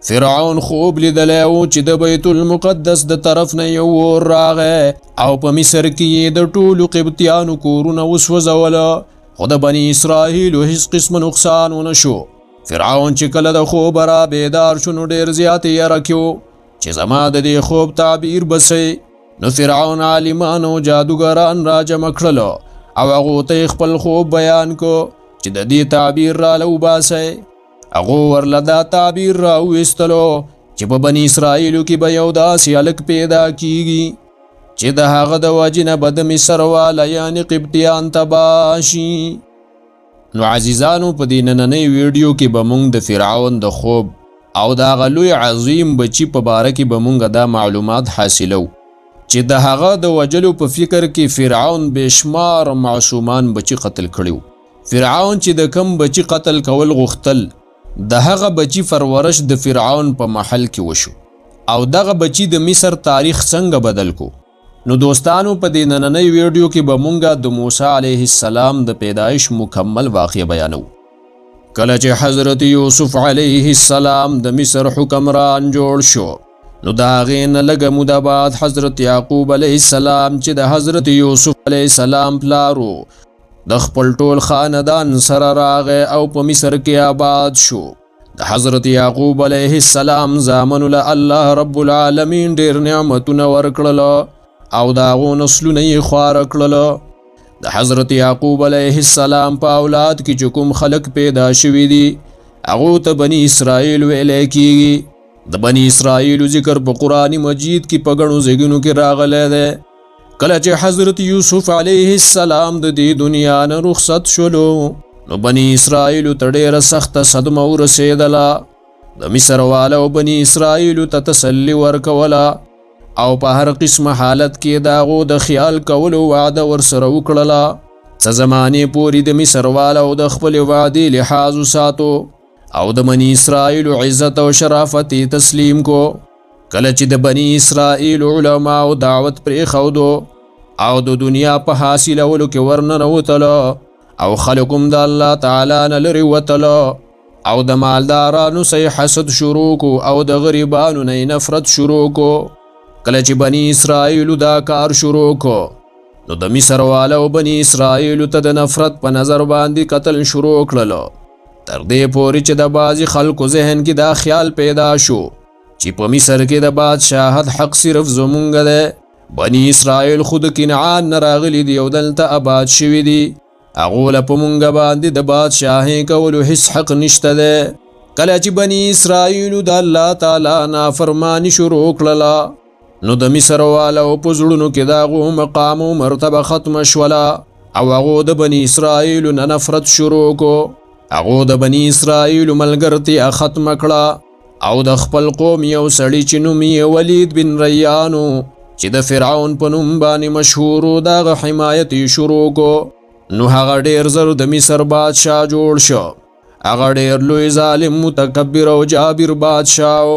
فرعون خوب لیدلی و چې د بیت المقدس د طرف نه یو اور راغی او په مصر کې یې د ټولو قبطیانو کورونه وسوځوله، خو د بني اسرائیلو هیڅ قسم نقصان ونه شو. فرعون چې کله د خوبه را بیدار شو نو ډېر زیات یې یره کې و چې زما د دې خوب تعبیر بسی. نو فرعون عالمان او جادوګران را جمع کړلو او هغو ته خپل خوب بیان کو چې د دې تعبیر را وباسئ. هغو ورله دا تعبیر را ویستلو چې په بني اسرائیلو کې به یو داسې هلک پیدا کیږي چې د هغه د وجې نه به د مصر واله یعنې قبطیان تباه شي. نو عزیزانو په دې نننۍ ویډیو کې به موږ د فرعون د خوب او د هغه لوی عظیم بچي په باره کې به موږ دا معلومات حاصلو چې د هغه د وجلو په فکر کې فرعون بېشمار معصومان بچي قتل کړي. فرعون چې د کم بچي قتل کول غوښتل د هغه بچی پرورش د فرعون په محل کې وشو او دغه بچی د مصر تاریخ څنګه بدل کو. نو دوستانو په دې نننۍ ویډیو کې به مونږه د موسی علیه السلام د پیدایش مکمل واقعه بیانو. کله چې حضرت یوسف علیه السلام د مصر حکمران جوړ شو نو د هغې نه لږه موده بعد حضرت یعقوب علیه السلام چې د حضرت یوسف علیه السلام پلارو د خپل ټول خاندان سره راغی او په مصر کې آباد شو. د حضرت یعقوب علیه السلام زامنو له الله رب العالمین ډېر نعمتونه ورکړل او د هغو نسلونه یې خواره کړل. د حضرت یعقوب علیه السلام په اولاد کې چې کوم خلق پیدا شوي دي هغو ته بني اسرائیل ویلی کیږي. د بني اسرائیلو ذکر په قرآن مجید کې په ګڼو ځایونو کې راغلی دی. کله چې حضرت یوسف علیه السلام د دې دنیا نه رخصت شولو نو بني اسرائیلو ته ډېره سخته صدمه ورسېدله. د مصر والو بني اسرائیلو ته تسلي ورکوله او په هر قسمه حالت کې د هغو د خیال کولو وعده ورسره وکړله. څه زمانې پورې د مصر والو د خپلې وعدې لحاظ وساتو او د بني اسرائیلو عزت او شرافت یې تسلیم کو. کله چې د بني اسرائیل علماء دعوت پرېښودو او د دنیا په حاصلولو کې ورننوتله او خلک هم د الله تعالی نه لرې وتله او د مالدارانو سه حسد شروع کو او د غریبانو نه نفرت شروع کو. کله چې بني اسرائیلو دا کار شروع کو نو د مصر والو بني اسرائیلو ته د نفرت په نظر باندې قتل شروع کړلو تر دې پورې چې د بعضې خلکو ذهن کې دا خیال پیدا شو چې په مصر کې د بادشاهت حق صرف زمونږ دی. بني اسرائیل خود کنعان نه راغلي دي او دلته آباد شوي دي، هغو له په مونږ باندې د بادشاهۍ کولو هیڅ حق نشته دی. کله چې بني اسرائیلو د الله تعالی نافرماني شروع کړله نو د مصر والو په زړونو کې د هغو مقام او مرتبه ختمه شوله او هغو د بني اسرائیلو نه نفرت شروع کو. هغو د بني اسرائیلو ملګرتیا ختمه کړه او د خپل قوم یو سړي چې نوم یې ولید بن ریان چې د فرعون په نوم باندې مشهور و د هغه حمایت یې شروع کو. نو هغه ډېر زر د مصر بادشاه جوړ شو. هغه ډېر لوی ظالم متکبر او جابر بادشاه و.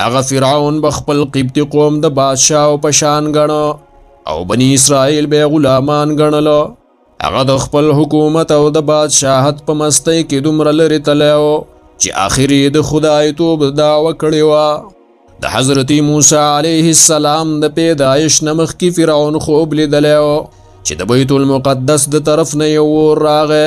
هغه فرعون به خپل قبطي قوم د بادشاه په شان ګڼه او بني اسرائیل به غلامان ګڼله. هغه د خپل حکومت او د بادشاهت په مستۍ کې دومره لرې تللی و چې آخر یې د خدایتوب دعوه کړې وه. د حضرت موسی علیه السلام د پیدایش نه مخکې فرعون خوب لیدلی و چې د بیت المقدس د طرف نه یو اور راغی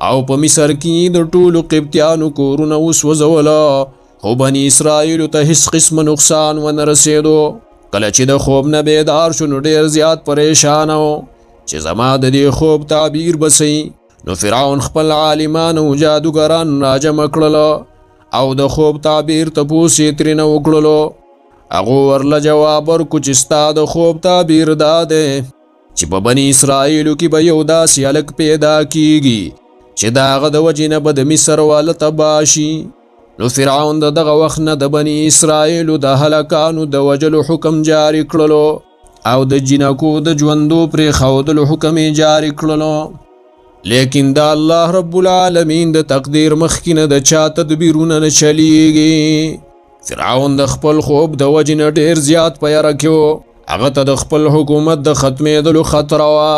او په مصر کې د ټولو قبطیانو کورونه وسوځوله، خو بني اسرائیلو ته هیڅ قسم نقصان ونه رسېدو. کله چې د خوب نه بیدار شو نو ډېر زیات پریشانه و چې زما د دې خوب تعبیر بسی. نو فرعون خپل عالمان او جادوګران راجمع کړله او د خوب تعبیر تپوس یې ترېنه وکړلو. هغو ورله جواب ورکړو چې ستا د خوب تعبیر دا دی چې په بني اسرائیلو کې به یو داسې هلک پیدا کیږي چې د هغه د وجې نه به د مصر واله تباه شي. نو فرعون د دغه وخت نه د بني اسرائیلو د هلکانو د وجلو حکم جاری کړلو او د جنکو د ژوندو پرېښودلو حکم یې جاری کړلو. لیکن دا الله رب العالمین د تقدیر مخکې نه د چا تدبیرونه نه چلیږي. فرعون د خپل خوب د وجې نه ډېر زیات په یره کې و. هغه ته د خپل حکومت د ختمېدلو خطره وه.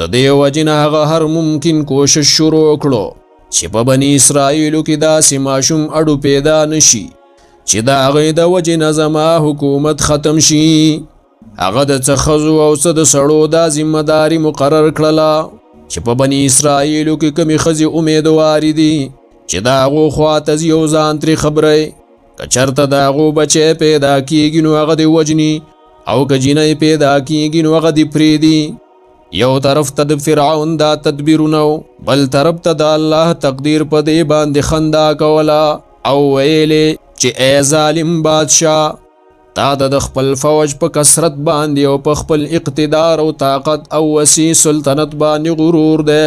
د دې وجې نه هغه هر ممکن کوشش شروع کړو چې په بني اسرائیلو کې داسې ماشوم اډو پیدا نشي چې د هغې د وجې نه زما حکومت ختم شي. هغه د څه ښځو او څه د سړو دا ذمهداري مقرر کړله چې په بني اسرائیلو کې کمې ښځې امیدوارې دي چې د هغو خواته ځي او ځان ترې خبرئ. که چېرته د هغو بچی پیدا کېږي نو هغه دې وجني، او که جینۍ پیدا کېږي نو هغه دې پرېږدي. یو طرف ته د فرعون دا تدبیرونه و، بل طرف ته د الله تقدیر په دې باندې خندا کوله او ویلې چې ای ظالم بادشاه، تا د خپل فوج په کثرت باندې او په خپل اقتدار او طاقت او وسیع سلطنت باندې غرور دی،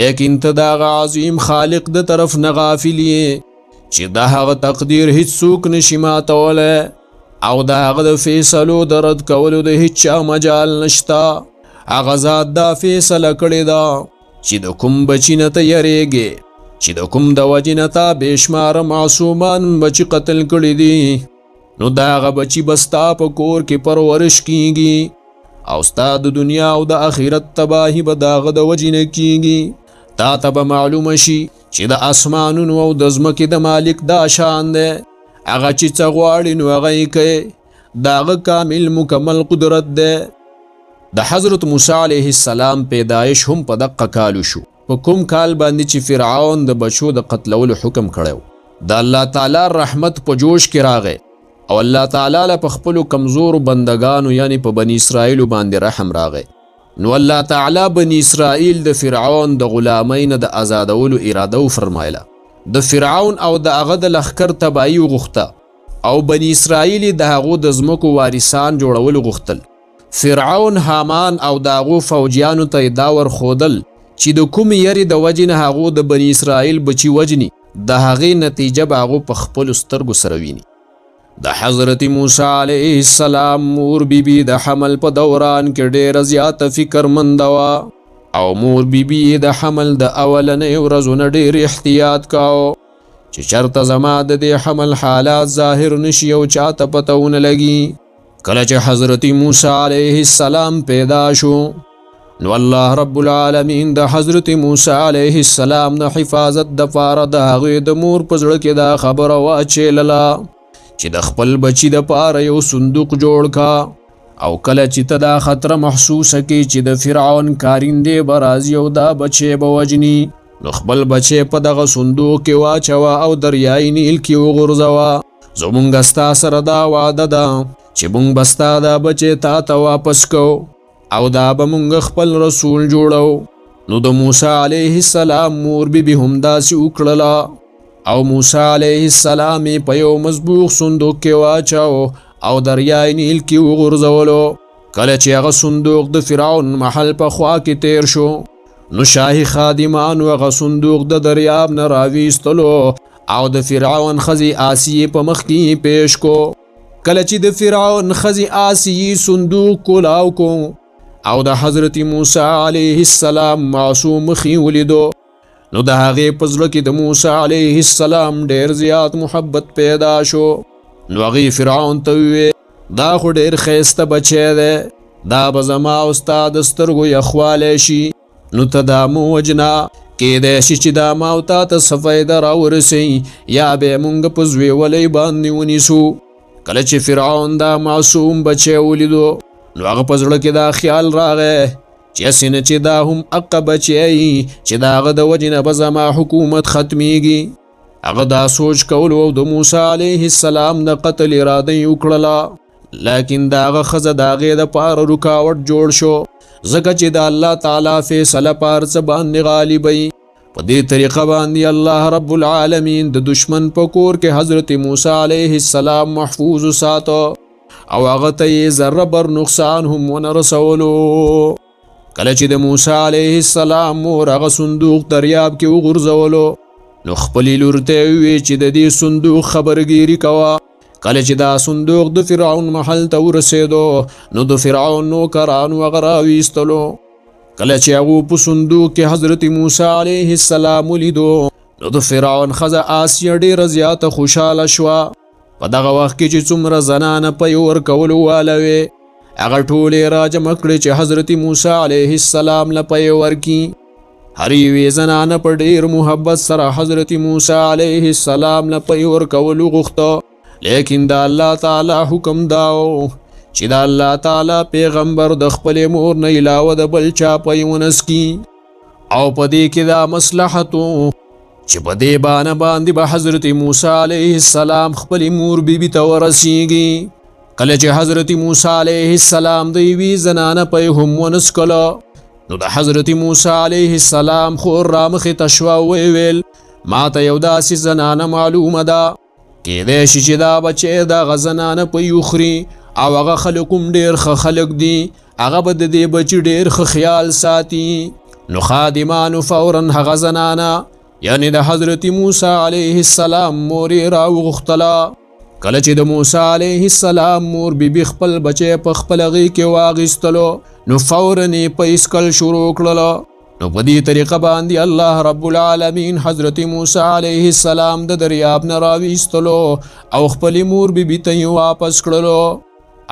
لیکن ته د هغه عظیم خالق د طرف نه غافل یې چې د هغه تقدیر هیڅوک نشي ماتولی، او د هغه د فیصلو د رد کولو د هیڅ چا مجال نشته. هغه ذات دا فیصله کړې ده چې د کوم بچي نه ته یریږې، چې د کوم د وجې نه تا بېشماره معصومان بچي قتل کړي دي، نو د هغه بچي به ستا په کور کې پرورش کیږي، او ستا د دنیا او د آخرت تباهي به د هغه د وجې نه کیږي. تا ته به معلومه شي چې د اسمانونو او د ځمکې د مالک دا شان دی، هغه چې څه غواړي نو هغه یې کوي، د هغه کامل مکمل قدرت دی. د حضرت موسی علیه السلام پیدایش هم په دقه کالو شو، په کوم کال باندې چې فرعون د بچو د قتلولو حکم کړی و. د الله تعالی رحمت په جوش کې راغی، او الله تعالی له په خپلو کمزورو بندگانو یعنی په بني اسرائیلو باندې رحم راغی. نو الله تعالی بني اسرائیل د فرعون د غلامۍ نه د آزادولو اراده وفرمایله. د فرعون او د هغه د لښکر تباهي وغوښته، او بني اسرائیل د هغو د ځمکو وارثان جوړول غوښتل. فرعون، حامان او د هغو فوجیانو ته دا ورښودل چې د کومې یرې د وجې نه هغو د بني اسرائیل بچي وجني، د هغې نتیجه به هغو په خپلو سترګو سره ویني. د حضرت موسی علیه السلام مور بیبي د حمل په دوران کې ډېره زیاته فکرمنده وه، او مور بیبي د حمل د اولنۍ ورځو نه ډېر احتیاط کاوه چې چېرته زما د دې حمل حالات ظاهر نشي او چاته پته ونه لګي. کله چې حضرت موسی علیه السلام پیدا شو، نو الله رب العالمین د حضرت موسی علیه السلام د حفاظت دپاره د هغې د مور په زړه کې دا خبره واچېلله چې د خپل بچي دپاره یو صندوق جوړ کا، او کله چې ته دا خطره محسوسه کړې چې د فرعون کارندې به راځي او دا بچی به وجني، نو خپل بچی په دغه صندوق کې واچوه او دریای نیل کې وغورځوه. زمونږ ستا سره دا وعده ده چې مونږ به ستا دا بچی تا ته واپس کو، او دا به مونږ خپل رسول جوړو. نو د موسی علیه السلام مور بیبي هم داسې وکړله، او موسی علیه السلام په یو مضبوط صندوق کې واچاو او دریای نیل کې وغورځولو. کله چې هغه صندوق د فرعون محل په خوا کې تیر شو، نو شاهي خادمانو هغه صندوق د دریاب نه راویستلو او د فرعون ښځې آسیې په مخ کې پیش کو. کله چې د فرعون ښځې آسیې صندوق کولاو کو او د حضرت موسی علیه السلام معصوم مخې ولیدو، نو د هغې په زړه کې د موسی علیه السلام ډېر زیات محبت پیدا شو. نو هغې فرعون ته وویل دا خو ډېر ښایسته بچی دی، دا به زما او ستا د سترګو یخوالی شي، نو ته دا مو وجنه، کیدای شي چې دا ما او تا ته څه فایده راورسوي، یا به یې مونږ په زویولۍ باندې ونیسو. کله چې فرعون دا معصوم بچی ولیدو، نو هغه په زړه کې دا خیال راغی چې هسې نه چې دا هم حقه بچی چې د هغه د وجې نه به زما حکومت ختمیږي. هغه دا سوچ کولو او د موسی علیه السلام د قتل اراده یې وکړله، لیکن د هغه ښځه د هغې دپاره رکاوټ جوړ شو، ځکه چې د الله تعالی فیصله په هر څه باندې غالبوي. په دې طریقه باندې الله رب العالمین د دشمن په کور کې حضرت موسی علیه السلام محفوظ وساته، او هغه ته یې ذره بر نقصان هم ونه رسولو. کله چې د موسی علیه السلام مور هغه صندوق دریاب کې وغورځولو، نو خپلې لور ته یې وویل چې د دې صندوق خبرګیري کوه. کله چې دا صندوق د فرعون محل ته ورسېدو، نو د فرعون نوکرانو هغه راویستلو. کله چې هغو په صندوق کې حضرت موسی علیه السلام ولیدو، نو د فرعون ښځه آسیه ډېره زیاته خوشحاله شوه. په دغه وخت کې چې څومره زنانه پی ورکولو واله وې، هغه ټولې راجمع کړې چې حضرت موسی علیه السلام له پی ورکي. هر یوې زنانه په ډېر محبت سره حضرت موسی علیه السلام له پی ورکولو غوښته، لیکن د الله تعالی حکم داو چې د الله تعالی پیغمبر د خپل مور نه علاوه د بل چا پی ونسکي او په دې کې دا مصلحت چې په دې باندې به حضرت موسی علیه السلام خپل مور بیبي ته ورسیږي. کله چې حضرت موسی علیه السلام د یوې زنانه پی هم ونسکله نو د حضرت موسی علیه السلام خور را مخې ته شوه او ویل ما ته یو داسې زنانه معلومه ده کیدای شي چې دا بچی دغه زنانه پی وخوري او هغه خلک هم ډېر ښه خلک دي هغه به د دې بچي ډېر ښه خیال ساتي. نو خادمانو فورا هغه زنانه یعنی د حضرت موسی علیه السلام مور یې راوغوښتله. کله چې د موسی علیه السلام مور بیبي خپل بچی په خپله غېږ کې واخیستلو نو فورا یې پیسکل شروع کړله. نو په دې طریقه باندې الله رب العالمین حضرت موسی علیه السلام د دریاب نه راویستلو او خپل مور بیبي ته یې واپس کړلو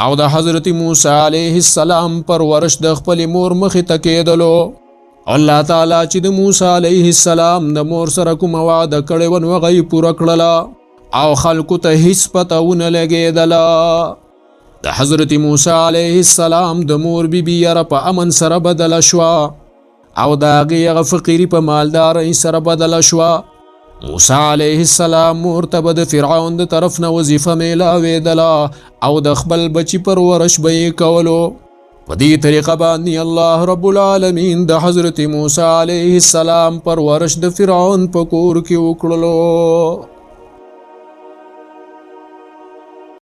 او د حضرت موسی علیه السلام پرورش د خپل مور مخې ته کېدلو. الله تعالی چې د موسی علیه السلام د مور سره کومه وعده کړې وه نو هغه یې پوره کړله او خلکو ته هیڅ پته ونه لګېدله. د حضرت موسی علیه السلام د مور بیبي یره په امن سره بدله شوه او د هغې هغه فقیري په مالدارۍ سره بدله شوه. موسی علیه السلام مور ته به د فرعون د طرف نه وظیفه میلاوېدله او د خپل بچي پرورش به یې کولو. په دې طریقه باندې الله رب العالمین د حضرت موسی علیه السلام پرورش د فرعون په کور کې وکړلو.